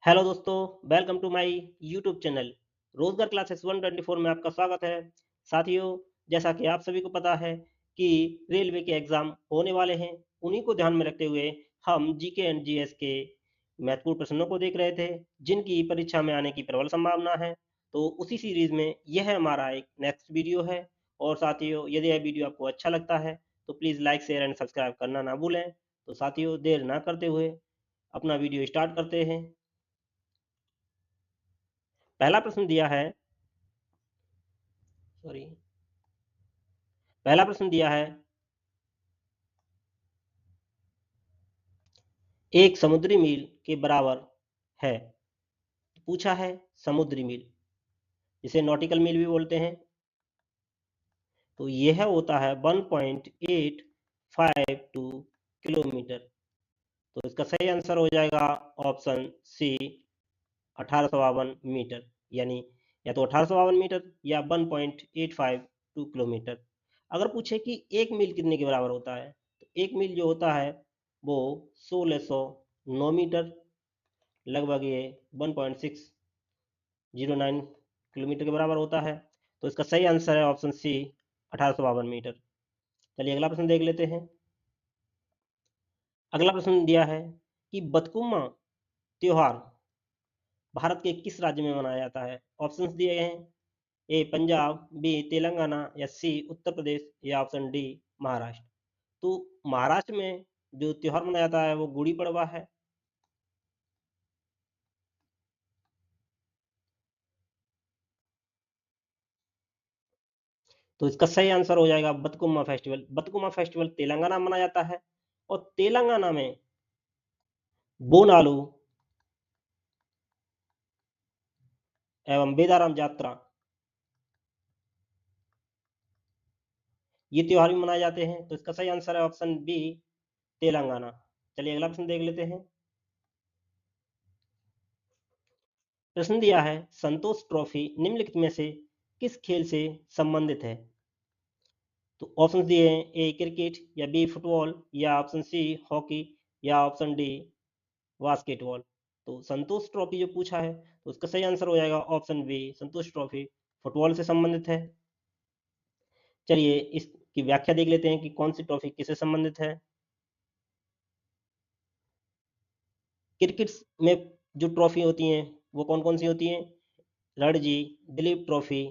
Hello दोस्तों, welcome to my YouTube channel Rozgar Classes 124 में आपका स्वागत है। साथियों, जैसा कि आप सभी को पता है कि रेलवे के एग्जाम होने वाले हैं, उन्हीं को ध्यान में रखते हुए हम जीके एंड जीएस के महत्वपूर्ण प्रश्नों को देख रहे थे, जिनकी परीक्षा में आने की प्रबल संभावना है। तो उसी सीरीज में यह हमारा एक नेक्स्ट वीडियो है। और साथियों, यदि यह वीडियो आपको अच्छा लगता है तो please like share and subscribe करना ना भूलें। तो साथियों, देर ना करते हुए अपना वीडियो स्टार्ट करते हैं। पहला प्रश्न दिया है, सॉरी, पहला प्रश्न दिया है, एक समुद्री मील के बराबर है। पूछा है समुद्री मील, जिसे नॉटिकल मील भी बोलते हैं। तो यह होता है 1.852 किलोमीटर। तो इसका सही आंसर हो जाएगा ऑप्शन सी, 1852 मीटर। यानी या तो 1852 मीटर या 1.852 किलोमीटर। अगर पूछे कि एक मील कितने के बराबर होता है, तो एक मील जो होता है वो 1609 मीटर, लगभग ये 1.609 किलोमीटर के बराबर होता है। तो इसका सही आंसर है ऑप्शन सी, 1852 मीटर। चलिए अगला प्रश्न देख लेते हैं। अगला प्रश्न दिया है कि बतकुमा त्योहार भारत के किस राज्य में मनाया जाता है। ऑप्शंस दिए गए हैं, ए पंजाब, बी तेलंगाना, या सी उत्तर प्रदेश, या ऑप्शन डी महाराष्ट्र। तो महाराष्ट्र में जो त्योहार मनाया जाता है वो गुड़ी पड़वा है। तो इसका सही आंसर हो जाएगा बतकुमा फेस्टिवल। बतकुमा फेस्टिवल तेलंगाना में मनाया जाता है। और तेलंगाना में बोनालू एवं बेदाराम यात्रा, ये त्योहार भी मनाए जाते हैं। तो इसका सही आंसर है ऑप्शन बी, तेलंगाना। चलिए अगला प्रश्न देख लेते हैं। प्रश्न दिया है, संतोष ट्रॉफी निम्नलिखित में से किस खेल से संबंधित है। तो ऑप्शन दिए हैं, ए क्रिकेट, या बी फुटबॉल, या ऑप्शन सी हॉकी, या ऑप्शन डी बास्केटबॉल। तो संतोष ट्रॉफी जो पूछा है, तो उसका सही आंसर हो जाएगा ऑप्शन बी, संतोष ट्रॉफी फुटबॉल से संबंधित है। चलिए इसकी व्याख्या देख लेते हैं कि कौन सी ट्रॉफी किससे संबंधित है। क्रिकेट में जो ट्रॉफी होती हैं वो कौन कौन सी होती हैं, रणजी, दिलीप ट्रॉफी,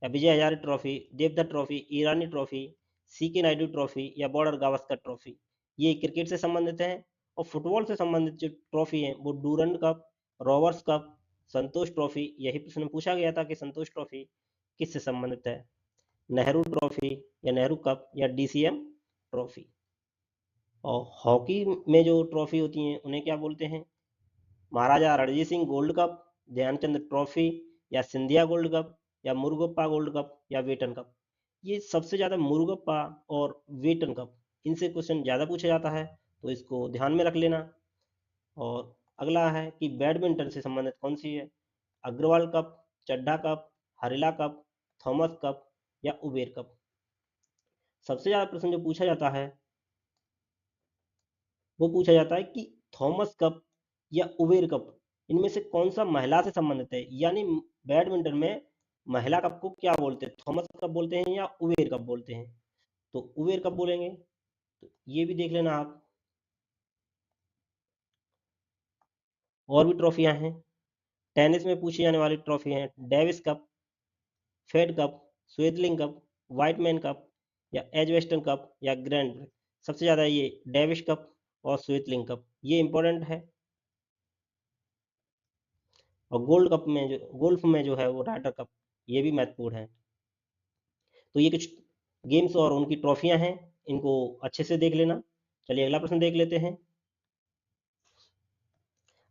या विजय हजारे ट्रॉफी, देवधर ट्रॉफी, ईरानी ट्रॉफी, सी के नायडू ट्रॉफी, या बॉर्डर गावस्कर ट्रॉफी। ये क्रिकेट से संबंधित है। और फुटबॉल से संबंधित जो ट्रॉफी है वो डूरंड कप, रॉबर्ट्स कप, संतोष ट्रॉफी। यही प्रश्न पूछा गया था कि संतोष ट्रॉफी किससे संबंधित है, नेहरू ट्रॉफी, या नेहरू कप, या डीसीएम ट्रॉफी। और हॉकी में जो ट्रॉफी होती हैं उन्हें क्या बोलते हैं, Maharaja Ranjit Singh gold cup, Dhyanchand trophy, या सिंधिया गोल्ड कप, या मुरुगप्पा गोल्ड कप, या वेटन कप। ये सबसे ज्यादा मुरुगप्पा और वेटन कप, इनसे क्वेश्चन ज्यादा पूछा जाता है, तो इसको ध्यान में रख लेना। और अगला है कि बैडमिंटन से संबंधित कौन सी है, अग्रवाल कप, चड्ढा कप, हरिला कप, थॉमस कप, या उबेर कप। सबसे ज्यादा प्रश्न जो पूछा जाता है वो पूछा जाता है कि थॉमस कप या उबेर कप, इनमें से कौन सा महिला से संबंधित है। यानी बैडमिंटन में महिला कप को क्या बोलते हैं, थॉमस कप बोलते हैं या उबेर कप बोलते हैं। तो उबेर कप बोलेंगे। तो ये भी देख लेना आप। और भी ट्रॉफियां हैं। टेनिस में पूछी जाने वाली ट्रॉफी हैं, Davis cup, Fed cup, Swaythling cup, Wightman cup, या एजवेस्टन कप, या ग्रैंड प्रिक्स। सबसे ज्यादा ये डेविस कप और स्वेदलिंग कप, ये इंपॉर्टेंट है। और गोल्ड कप में जो गोल्फ में जो है वो राइडर कप, ये भी महत्वपूर्ण है। तो ये कुछ गेम्स और उनकी ट्रॉफियां हैं, इनको अच्छे से देख लेना। चलिए अगला प्रश्न देख लेते हैं।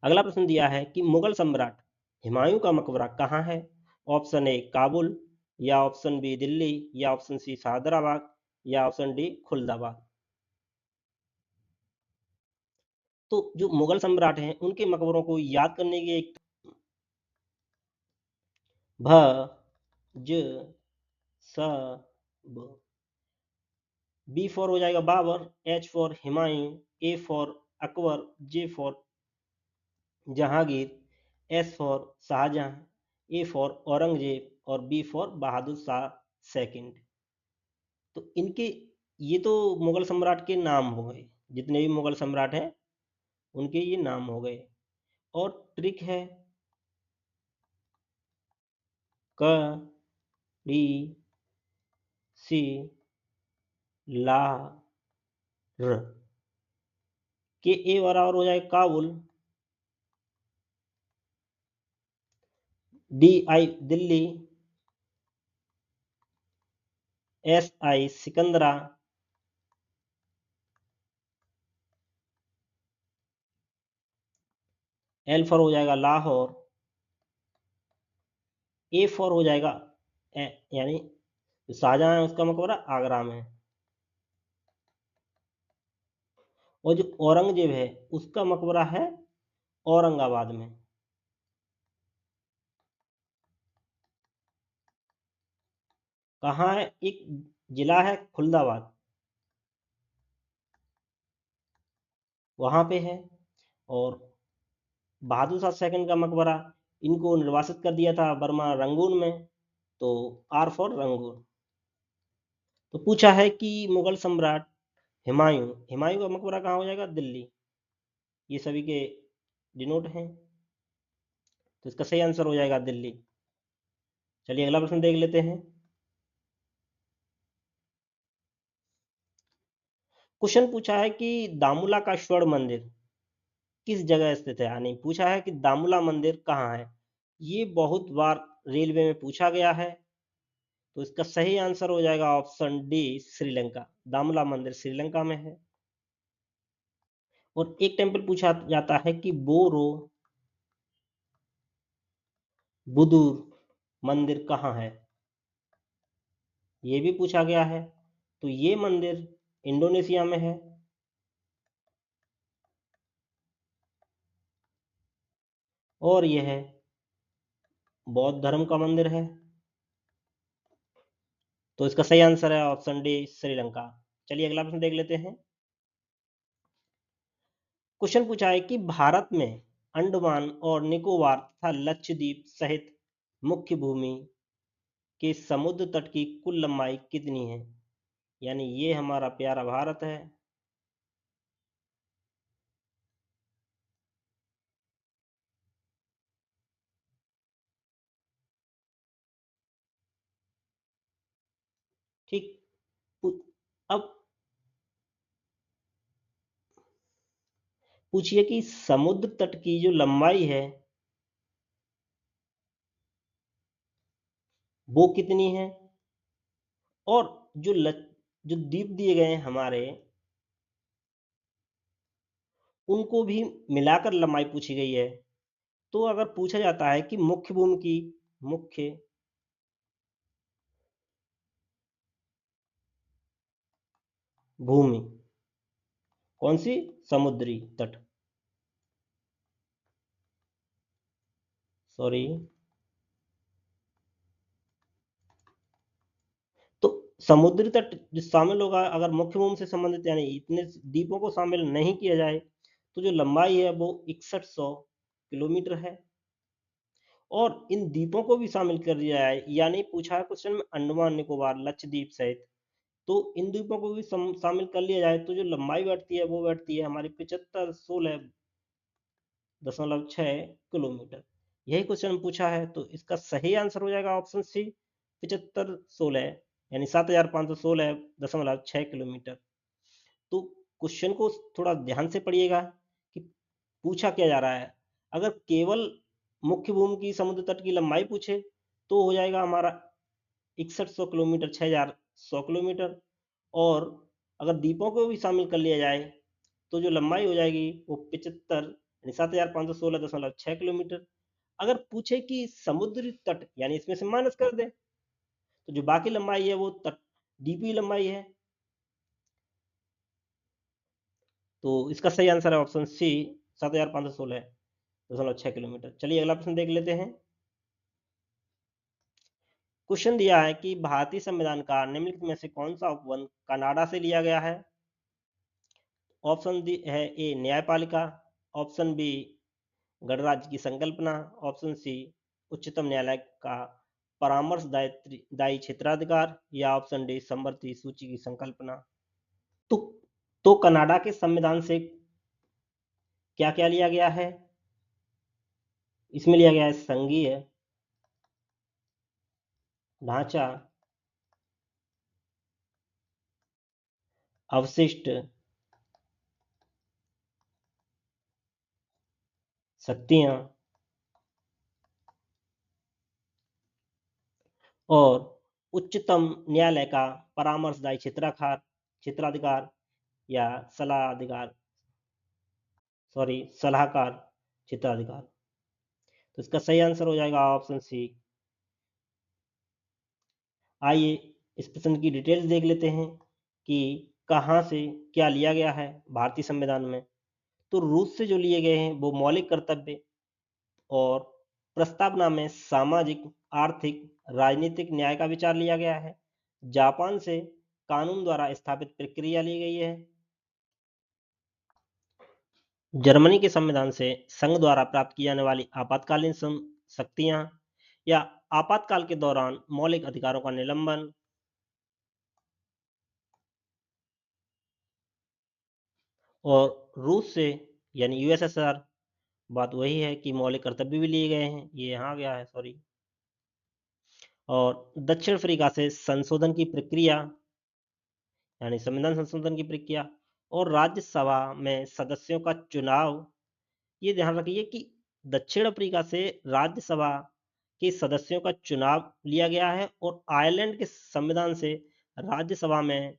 अगला प्रश्न दिया है कि मुगल सम्राट हुमायूं का मकबरा कहाँ है। ऑप्शन ए काबुल, या ऑप्शन बी दिल्ली, या ऑप्शन सी हैदराबाद, या ऑप्शन डी खुलदाबाद। तो जो मुगल सम्राट हैं उनके मकबरों को याद करने की एक, भ, ज, स, ब। बी फॉर हो जाएगा Babur, H for Humayun, A for Akbar, J for Jahangir, S for Shahjahan, A for Aurangzeb और B for Bahadur Shah second. तो इनके ये तो मुगल सम्राट के नाम हो गए, जितने भी मुगल सम्राट हैं उनके ये नाम हो गए। और ट्रिक है क डी सी ला र के ए बराबर हो जाए Kabul, D I Delhi, S I Sikandra, L for हो जाएगा लाहौर, ए फॉर हो जाएगा यानी शाहजहां है उसका मकबरा आगरा में, और जो औरंगजेब है उसका मकबरा है औरंगाबाद में। कहाँ है? एक जिला है खुलदाबाद, वहां पे है। और बहादुर शाह सेकंड का मकबरा इनको निर्वासित कर दिया था बर्मा रंगून में, तो आर फॉर रंगून। तो पूछा है कि मुगल सम्राट हुमायूं, हुमायूं का मकबरा कहाँ हो जाएगा? दिल्ली। ये सभी के डिनोट हैं, तो इसका सही आंसर हो जाएगा दिल्ली। चलिए अगला प्रश्न देख लेते हैं। क्वेश्चन पूछा है कि दामुला का स्वर्ण मंदिर किस जगह स्थित है, यानी पूछा है कि दामुला मंदिर कहाँ है। ये बहुत बार रेलवे में पूछा गया है, तो इसका सही आंसर हो जाएगा ऑप्शन डी श्रीलंका। दामुला मंदिर श्रीलंका में है। और एक टेम्पल पूछा जाता है कि बोरो बुदुर मंदिर कहाँ है, ये भी पूछा गया है। तो ये मंदिर इंडोनेशिया में है। और यह है बौद्ध धर्म का मंदिर है, तो इसका सही आंसर है ऑप्शन डी श्रीलंका। चलिए अगला प्रश्न देख लेते हैं। क्वेश्चन पूछा है कि भारत में अंडमान और निकोबार तथा लक्षद्वीप सहित मुख्य भूमि के समुद्र तट की कुल लंबाई कितनी है, यानी ये हमारा प्यारा भारत है। ठीक। अब पूछिए कि समुद्र तट की जो लंबाई है वो कितनी है, और जो द्वीप दिए गए हैं हमारे उनको भी मिलाकर लंबाई पूछी गई है। तो अगर पूछा जाता है कि मुख्य भूमि कौन सी? समुद्री तट, सॉरी। तो समुद्री तट जो शामिल होगा अगर मुख्य भूमि से संबंधित, यानी इतने द्वीपों को शामिल नहीं किया जाए, तो जो लंबाई है वो 6100 किलोमीटर है। और इन द्वीपों को भी शामिल कर दिया जाए, यानी पूछा है क्वेश्चन में अंडमान निकोबार लक्षद्वीप सहित, तो इन द्वीपों को भी शामिल कर लिया जाए, तो जो लंबाई बैठती है वो बैठती है हमारी 7516.6 किलोमीटर। यही क्वेश्चन पूछा है, तो इसका सही आंसर हो जाएगा ऑप्शन सी 7516, यानी 7516.6 किलोमीटर। तो क्वेश्चन को थोड़ा ध्यान से पढ़िएगा कि पूछा क्या जा रहा है। अगर केवल मुख्य भूमि की समुद्र तट की लंबाई पूछे तो हो जाएगा हमारा 6100 किलोमीटर, 6100 किलोमीटर। और अगर द्वीपों को भी शामिल कर लिया जाए तो जो लंबाई हो जाएगी वो 75 यानी 7516.6 किलोमीटर। अगर पूछे कि समुद्री तट यानी इसमें से माइनस कर दे, तो जो बाकी लंबाई है वो तट डीपी लंबाई है। तो इसका सही आंसर है ऑप्शन सी 7516.6 किलोमीटर। चलिए अगला प्रश्न देख लेते हैं। क्वेश्चन दिया है कि भारतीय संविधान का निम्नलिखित में से कौन सा उपवन कनाडा से लिया गया है। ऑप्शन डी है ए न्यायपालिका, ऑप्शन बी गणराज्य की संकल्पना, ऑप्शन सी उच्चतम न्यायालय का परामर्श दायी क्षेत्राधिकार, या ऑप्शन डी समवर्ती सूची की संकल्पना। तो कनाडा के संविधान से क्या क्या लिया गया है? इसमें लिया गया है संघीय ढांचा, अवशिष्ट शक्तियां और उच्चतम न्यायालय का परामर्शदायी क्षेत्राधिकार या सलाहकार क्षेत्राधिकार। तो इसका सही आंसर हो जाएगा ऑप्शन सी। आइए इस प्रश्न की डिटेल्स देख लेते हैं कि कहाँ से क्या लिया गया है भारतीय संविधान में। तो रूस से जो लिए गए हैं वो मौलिक कर्तव्य और प्रस्तावना में सामाजिक, आर्थिक, राजनीतिक न्याय का विचार लिया गया है। जापान से कानून द्वारा स्थापित प्रक्रिया ली गई है। जर्मनी के संविधान से संघ द्वारा प्राप्त की जाने वाली आपातकालीन शक्तियां या आपातकाल के दौरान मौलिक अधिकारों का निलंबन। और रूस से यानी यूएसएसआर, बात वही है कि मौलिक कर्तव्य भी लिए गए हैं, ये यहाँ गया है, सॉरी। और दक्षिण अफ्रीका से संशोधन की प्रक्रिया यानी संविधान संशोधन की प्रक्रिया और राज्यसभा में सदस्यों का चुनाव। ये ध्यान रखिए कि दक्षिण अफ्रीका से राज्यसभा के सदस्यों का चुनाव लिया गया है और आयरलैंड के संविधान से राज्यसभा में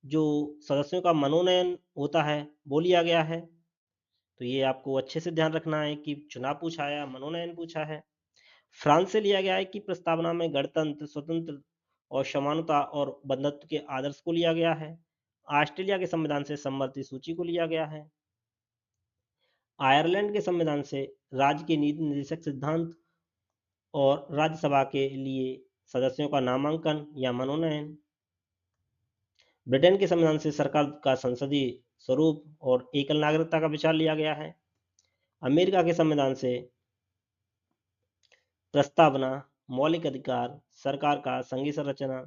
जो सदस्यों का मनोनयन होता है वो लिया गया है। तो ये आपको अच्छे से ध्यान रखना है कि चुनाव पूछा है या मनोनयन पूछा है। फ्रांस से लिया गया है कि प्रस्तावना में गणतंत्र, स्वतंत्र और समानता और बंधुत्व के आदर्श को लिया गया है। ऑस्ट्रेलिया के संविधान से समवर्ती सूची को लिया गया है। आयरलैंड के संविधान से राज्य के नीति निर्देशक सिद्धांत और राज्यसभा के लिए सदस्यों का नामांकन या मनोनयन। ब्रिटेन के संविधान से सरकार का संसदीय स्वरूप और एकल नागरिकता का विचार लिया गया है। अमेरिका के संविधान से प्रस्तावना, मौलिक अधिकार, सरकार का संघीय संरचना,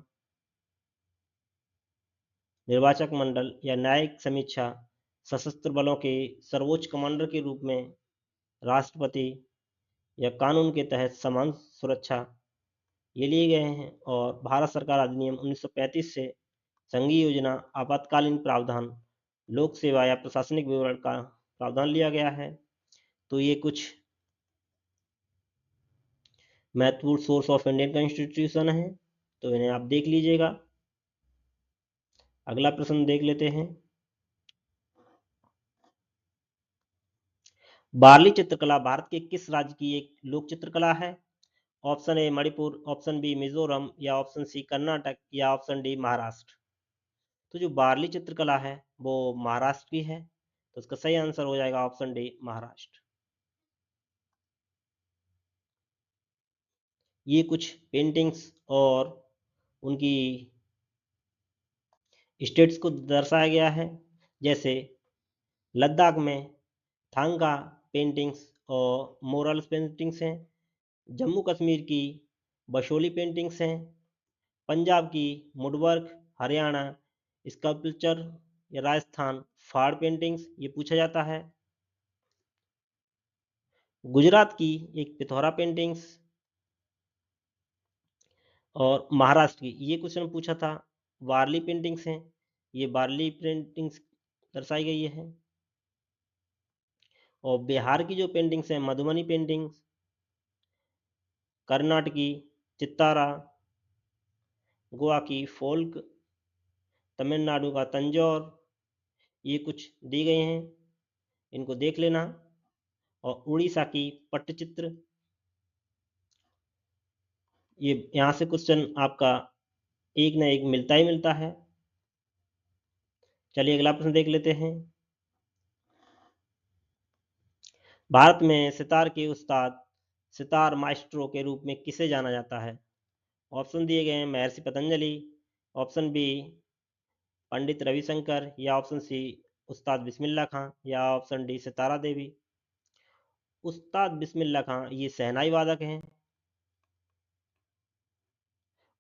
निर्वाचक मंडल या न्यायिक समीक्षा, सशस्त्र बलों के सर्वोच्च कमांडर के रूप में राष्ट्रपति या कानून के तहत समान सुरक्षा, ये लिए गए हैं। और भारत सरकार अधिनियम 1935 से संघीय योजना, आपातकालीन प्रावधान, लोक सेवा या प्रशासनिक विवरण का प्रावधान लिया गया है। तो ये कुछ महत्वपूर्ण सोर्स ऑफ इंडियन कॉन्स्टिट्यूशन है, तो इन्हें आप देख लीजिएगा। अगला प्रश्न देख लेते हैं। बार्ली चित्रकला भारत के किस राज्य की एक लोक चित्रकला है? Option A Manipur, option B Mizoram, या ऑप्शन सी कर्नाटक, या ऑप्शन डी महाराष्ट्र। तो जो बार्ली चित्रकला है वो महाराष्ट्र की है, तो इसका सही आंसर हो जाएगा ऑप्शन डी महाराष्ट्र। ये कुछ पेंटिंग्स और उनकी स्टेट्स को दर्शाया गया है, जैसे लद्दाख में थांगा पेंटिंग्स और मोरल्स पेंटिंग्स हैं, जम्मू कश्मीर की बशोली पेंटिंग्स हैं, पंजाब की वुडवर्क, हरियाणा स्कल्पचर या राजस्थान फाड़ पेंटिंग्स ये पूछा जाता है, गुजरात की एक पिथौरा पेंटिंग्स, और महाराष्ट्र की ये क्वेश्चन पूछा था वारली पेंटिंग्स हैं, ये वारली पेंटिंग्स दर्शाई गई है। और बिहार की जो पेंटिंग्स हैं मधुबनी पेंटिंग्स, कर्नाटक की चित्तारा, गोवा की फोल्क, तमिलनाडु का तंजौर, ये कुछ दी गई हैं, इनको देख लेना। और उड़ीसा की पट्टचित्र, ये यहाँ से क्वेश्चन आपका एक ना एक मिलता ही मिलता है। चलिए अगला प्रश्न देख लेते हैं। भारत में सितार के उस्ताद, सितार माइस्ट्रो के रूप में किसे जाना जाता है? ऑप्शन दिए गए हैं महर्षि पतंजलि, ऑप्शन बी पंडित रविशंकर, या ऑप्शन सी उस्ताद बिस्मिल्लाह खां, या ऑप्शन डी सितारा देवी। उस्ताद बिस्मिल्लाह खां ये शहनाई वादक हैं,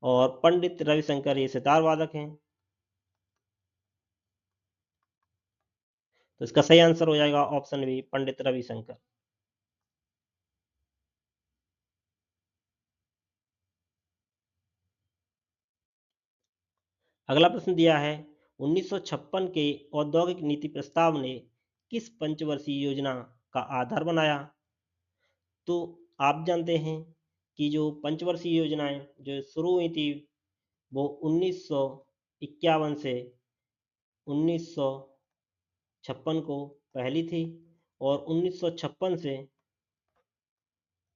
और पंडित रविशंकर ये सितार वादक हैं। तो इसका सही आंसर हो जाएगा ऑप्शन बी, पंडित रविशंकर। अगला प्रश्न दिया है, 1956 के औद्योगिक नीति प्रस्ताव ने किस पंचवर्षीय योजना का आधार बनाया? तो आप जानते हैं कि जो पंचवर्षीय योजनाएं जो शुरू हुई थी वो 1951 से 1956 को पहली थी, और 1956 से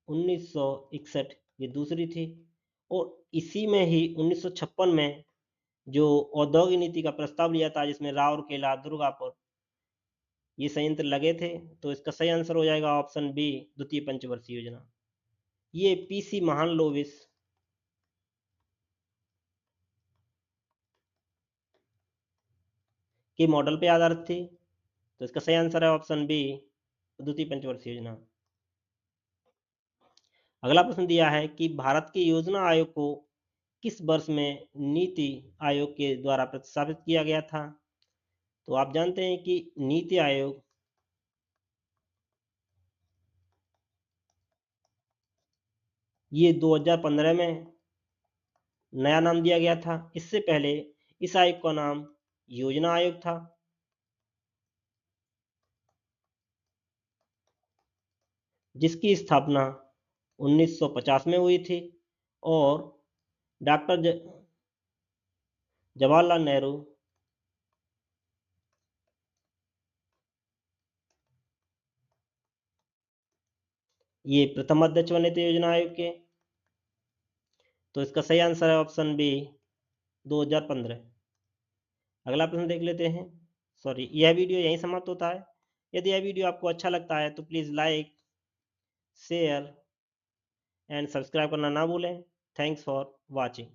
1961 ये दूसरी थी। और इसी में ही 1956 में जो औद्योगिक नीति का प्रस्ताव लिया था, जिसमें राउरकेला, दुर्गापुर ये संयंत्र लगे थे, तो इसका सही आंसर हो जाएगा ऑप्शन बी, द्वितीय पंचवर्षीय योजना। ये पीसी महालनोबिस के मॉडल पे आधारित थी। तो इसका सही आंसर है ऑप्शन बी, द्वितीय पंचवर्षीय योजना। अगला प्रश्न दिया है कि भारत के योजना आयोग को किस वर्ष में नीति आयोग के द्वारा प्रतिस्थापित किया गया था? तो आप जानते हैं कि नीति आयोग ये 2015 में नया नाम दिया गया था। इससे पहले इस आयोग का नाम योजना आयोग था। जिसकी स्थापना 1950 में हुई थी, और डॉक्टर जवाहरलाल नेहरू ये प्रथम अध्यक्ष बने थे योजना आयोग के। तो इसका सही आंसर है ऑप्शन बी, 2015। अगला प्रश्न देख लेते हैं। सॉरी, यह वीडियो यहीं समाप्त होता है। यदि यह वीडियो आपको अच्छा लगता है तो please like, share and subscribe करना ना भूलें। Thanks for watching.